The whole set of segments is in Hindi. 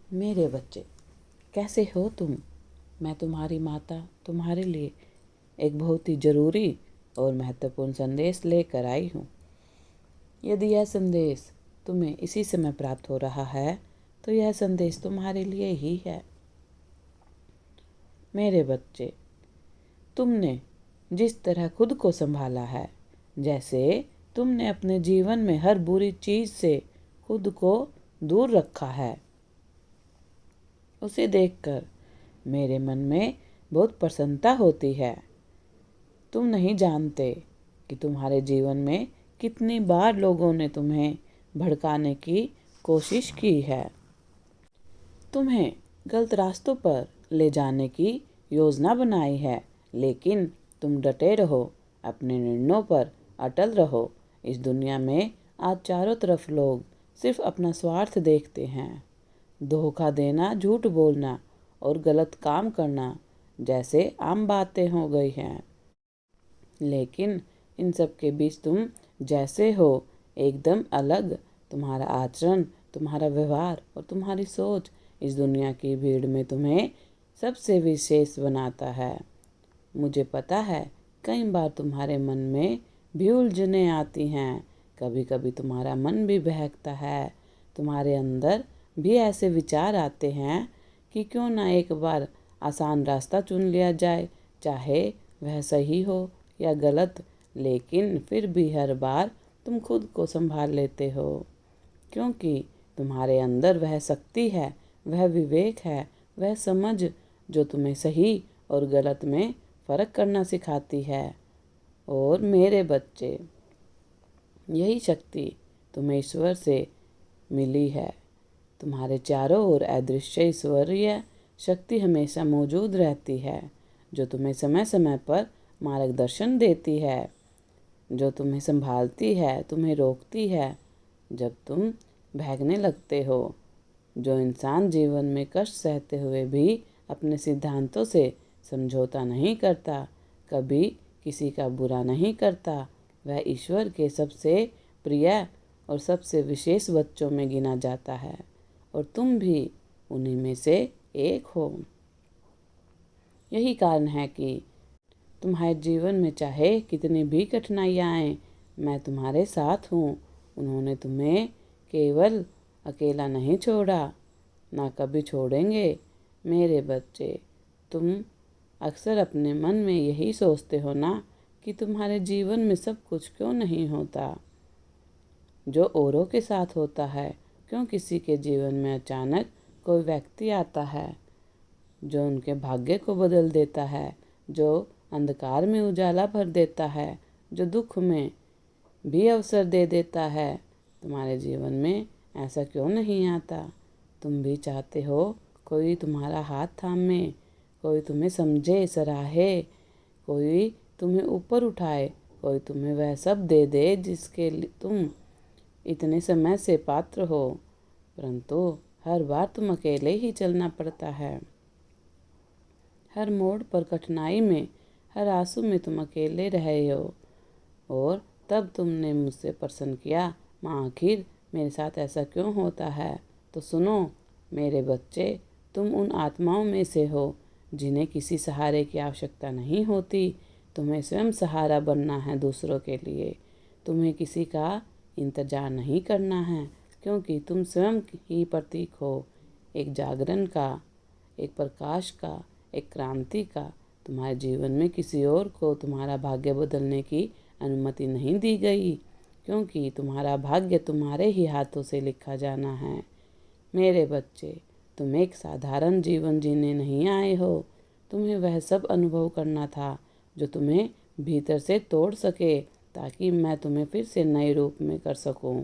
मेरे बच्चे, कैसे हो तुम? मैं तुम्हारी माता तुम्हारे लिए एक बहुत ही ज़रूरी और महत्वपूर्ण संदेश लेकर आई हूँ। यदि यह संदेश तुम्हें इसी समय प्राप्त हो रहा है तो यह संदेश तुम्हारे लिए ही है। मेरे बच्चे, तुमने जिस तरह खुद को संभाला है, जैसे तुमने अपने जीवन में हर बुरी चीज़ से खुद को दूर रखा है, उसे देखकर मेरे मन में बहुत प्रसन्नता होती है। तुम नहीं जानते कि तुम्हारे जीवन में कितनी बार लोगों ने तुम्हें भड़काने की कोशिश की है, तुम्हें गलत रास्तों पर ले जाने की योजना बनाई है, लेकिन तुम डटे रहो, अपने निर्णयों पर अटल रहो। इस दुनिया में आज चारों तरफ लोग सिर्फ अपना स्वार्थ देखते हैं। धोखा देना, झूठ बोलना और गलत काम करना जैसे आम बातें हो गई हैं। लेकिन इन सब के बीच तुम जैसे हो, एकदम अलग। तुम्हारा आचरण, तुम्हारा व्यवहार और तुम्हारी सोच इस दुनिया की भीड़ में तुम्हें सबसे विशेष बनाता है। मुझे पता है कई बार तुम्हारे मन में भी उलझनें आती हैं, कभी कभी तुम्हारा मन भी बहकता है। तुम्हारे अंदर भी ऐसे विचार आते हैं कि क्यों ना एक बार आसान रास्ता चुन लिया जाए, चाहे वह सही हो या गलत। लेकिन फिर भी हर बार तुम खुद को संभाल लेते हो, क्योंकि तुम्हारे अंदर वह शक्ति है, वह विवेक है, वह समझ जो तुम्हें सही और गलत में फ़र्क करना सिखाती है। और मेरे बच्चे, यही शक्ति तुम्हें ईश्वर से मिली है। तुम्हारे चारों ओर अदृश्य ईश्वरीय शक्ति हमेशा मौजूद रहती है, जो तुम्हें समय समय पर मार्गदर्शन देती है, जो तुम्हें संभालती है, तुम्हें रोकती है जब तुम भागने लगते हो। जो इंसान जीवन में कष्ट सहते हुए भी अपने सिद्धांतों से समझौता नहीं करता, कभी किसी का बुरा नहीं करता, वह ईश्वर के सबसे प्रिय और सबसे विशेष बच्चों में गिना जाता है। और तुम भी उन्हीं में से एक हो। यही कारण है कि तुम्हारे जीवन में चाहे कितनी भी कठिनाइयाँ आएँ, मैं तुम्हारे साथ हूँ। उन्होंने तुम्हें केवल अकेला नहीं छोड़ा, ना कभी छोड़ेंगे। मेरे बच्चे, तुम अक्सर अपने मन में यही सोचते हो ना कि तुम्हारे जीवन में सब कुछ क्यों नहीं होता जो औरों के साथ होता है। क्यों किसी के जीवन में अचानक कोई व्यक्ति आता है जो उनके भाग्य को बदल देता है, जो अंधकार में उजाला भर देता है, जो दुख में भी अवसर दे देता है। तुम्हारे जीवन में ऐसा क्यों नहीं आता? तुम भी चाहते हो कोई तुम्हारा हाथ थामे, कोई तुम्हें समझे, सराहे, कोई तुम्हें ऊपर उठाए, कोई तुम्हें वह सब दे दे जिसके तुम इतने समय से पात्र हो। परंतु हर बार तुम अकेले ही चलना पड़ता है। हर मोड़ पर कठिनाई में, हर आंसू में तुम अकेले रहे हो। और तब तुमने मुझसे प्रश्न किया, माँ आखिर मेरे साथ ऐसा क्यों होता है? तो सुनो मेरे बच्चे, तुम उन आत्माओं में से हो जिन्हें किसी सहारे की आवश्यकता नहीं होती। तुम्हें स्वयं सहारा बनना है दूसरों के लिए। तुम्हें किसी का इंतजार नहीं करना है, क्योंकि तुम स्वयं ही प्रतीक हो एक जागरण का, एक प्रकाश का, एक क्रांति का। तुम्हारे जीवन में किसी और को तुम्हारा भाग्य बदलने की अनुमति नहीं दी गई, क्योंकि तुम्हारा भाग्य तुम्हारे ही हाथों से लिखा जाना है। मेरे बच्चे, तुम एक साधारण जीवन जीने नहीं आए हो। तुम्हें वह सब अनुभव करना था जो तुम्हें भीतर से तोड़ सके, ताकि मैं तुम्हें फिर से नए रूप में कर सकूं।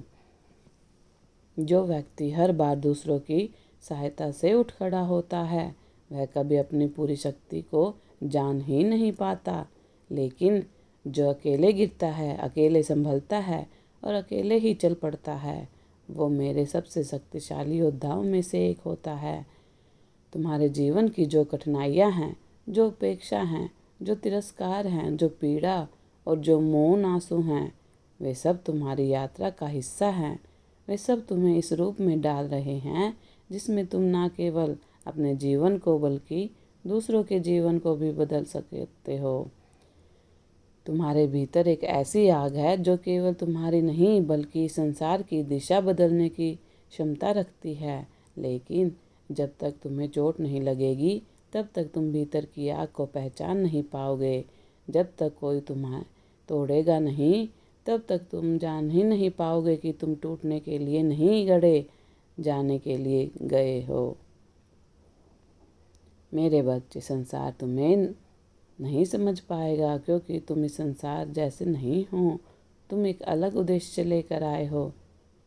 जो व्यक्ति हर बार दूसरों की सहायता से उठ खड़ा होता है, वह कभी अपनी पूरी शक्ति को जान ही नहीं पाता। लेकिन जो अकेले गिरता है, अकेले संभलता है और अकेले ही चल पड़ता है, वो मेरे सबसे शक्तिशाली योद्धाओं में से एक होता है। तुम्हारे जीवन की जो कठिनाइयाँ हैं, जो उपेक्षा हैं, जो तिरस्कार हैं, जो पीड़ा और जो मौन आंसू हैं, वे सब तुम्हारी यात्रा का हिस्सा हैं। वे सब तुम्हें इस रूप में डाल रहे हैं जिसमें तुम ना केवल अपने जीवन को बल्कि दूसरों के जीवन को भी बदल सकते हो। तुम्हारे भीतर एक ऐसी आग है जो केवल तुम्हारी नहीं बल्कि संसार की दिशा बदलने की क्षमता रखती है। लेकिन जब तक तुम्हें चोट नहीं लगेगी तब तक तुम भीतर की आग को पहचान नहीं पाओगे। जब तक कोई तुम्हें तोड़ेगा नहीं तब तक तुम जान ही नहीं पाओगे कि तुम टूटने के लिए नहीं गढ़े जाने के लिए गए हो। मेरे बच्चे, संसार तुम्हें नहीं समझ पाएगा क्योंकि तुम इस संसार जैसे नहीं हो। तुम एक अलग उद्देश्य लेकर आए हो।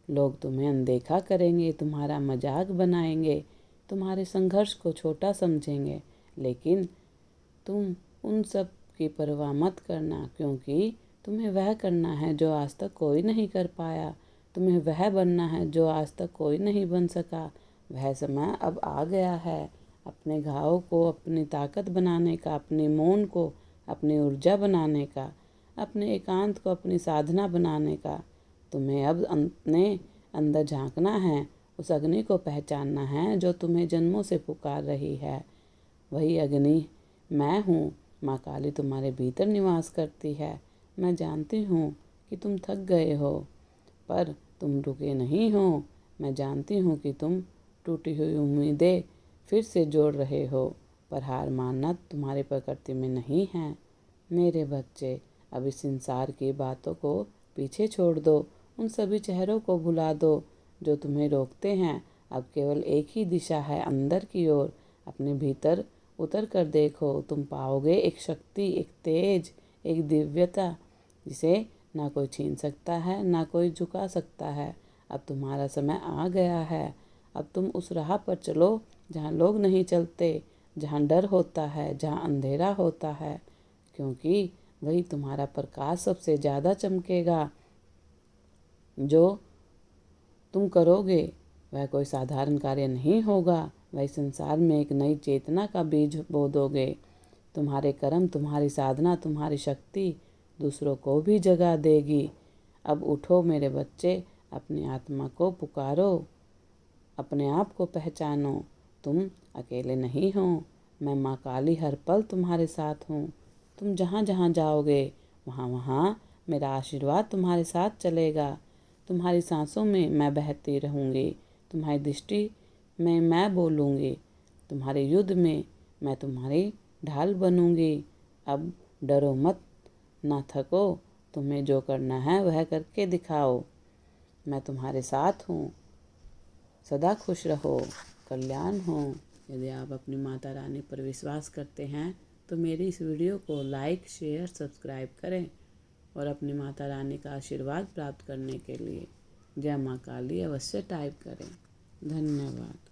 लोग तुम्हें अनदेखा करेंगे, तुम्हारा मजाक बनाएंगे, तुम्हारे संघर्ष को छोटा समझेंगे, लेकिन तुम उन सब की परवाह मत करना, क्योंकि तुम्हें वह करना है जो आज तक कोई नहीं कर पाया। तुम्हें वह बनना है जो आज तक कोई नहीं बन सका। वह समय अब आ गया है अपने घाव को अपनी ताकत बनाने का, अपने मौन को अपनी ऊर्जा बनाने का, अपने एकांत को अपनी साधना बनाने का। तुम्हें अब अपने अंदर झांकना है, उस अग्नि को पहचानना है जो तुम्हें जन्मों से पुकार रही है। वही अग्नि मैं हूँ। माँ काली तुम्हारे भीतर निवास करती है। मैं जानती हूँ कि तुम थक गए हो, पर तुम रुके नहीं हो। मैं जानती हूँ कि तुम टूटी हुई उम्मीदें फिर से जोड़ रहे हो, पर हार मानना तुम्हारी प्रकृति में नहीं है। मेरे बच्चे, अब इस संसार की बातों को पीछे छोड़ दो। उन सभी चेहरों को भुला दो जो तुम्हें रोकते हैं। अब केवल एक ही दिशा है, अंदर की ओर। अपने भीतर उतर कर देखो, तुम पाओगे एक शक्ति, एक तेज, एक दिव्यता जिसे ना कोई छीन सकता है, ना कोई झुका सकता है। अब तुम्हारा समय आ गया है। अब तुम उस राह पर चलो जहाँ लोग नहीं चलते, जहाँ डर होता है, जहाँ अंधेरा होता है, क्योंकि वही तुम्हारा प्रकाश सबसे ज़्यादा चमकेगा। जो तुम करोगे वह कोई साधारण कार्य नहीं होगा, वह संसार में एक नई चेतना का बीज बो दोगे। तुम्हारे कर्म, तुम्हारी साधना, तुम्हारी शक्ति दूसरों को भी जगा देगी। अब उठो मेरे बच्चे, अपनी आत्मा को पुकारो, अपने आप को पहचानो। तुम अकेले नहीं हो। मैं माँ काली हर पल तुम्हारे साथ हूँ। तुम जहाँ जहाँ जाओगे वहाँ वहाँ मेरा आशीर्वाद तुम्हारे साथ चलेगा। तुम्हारी सांसों में मैं बहती रहूँगी, तुम्हारी दृष्टि में मैं बोलूँगी, तुम्हारे युद्ध में मैं तुम्हारी ढाल बनूँगी। अब डरो मत, ना थको। तुम्हें जो करना है वह करके दिखाओ। मैं तुम्हारे साथ हूँ। सदा खुश रहो, कल्याण हो। यदि आप अपनी माता रानी पर विश्वास करते हैं तो मेरी इस वीडियो को लाइक, शेयर, सब्सक्राइब करें और अपनी माता रानी का आशीर्वाद प्राप्त करने के लिए जय माँ काली अवश्य टाइप करें। धन्यवाद।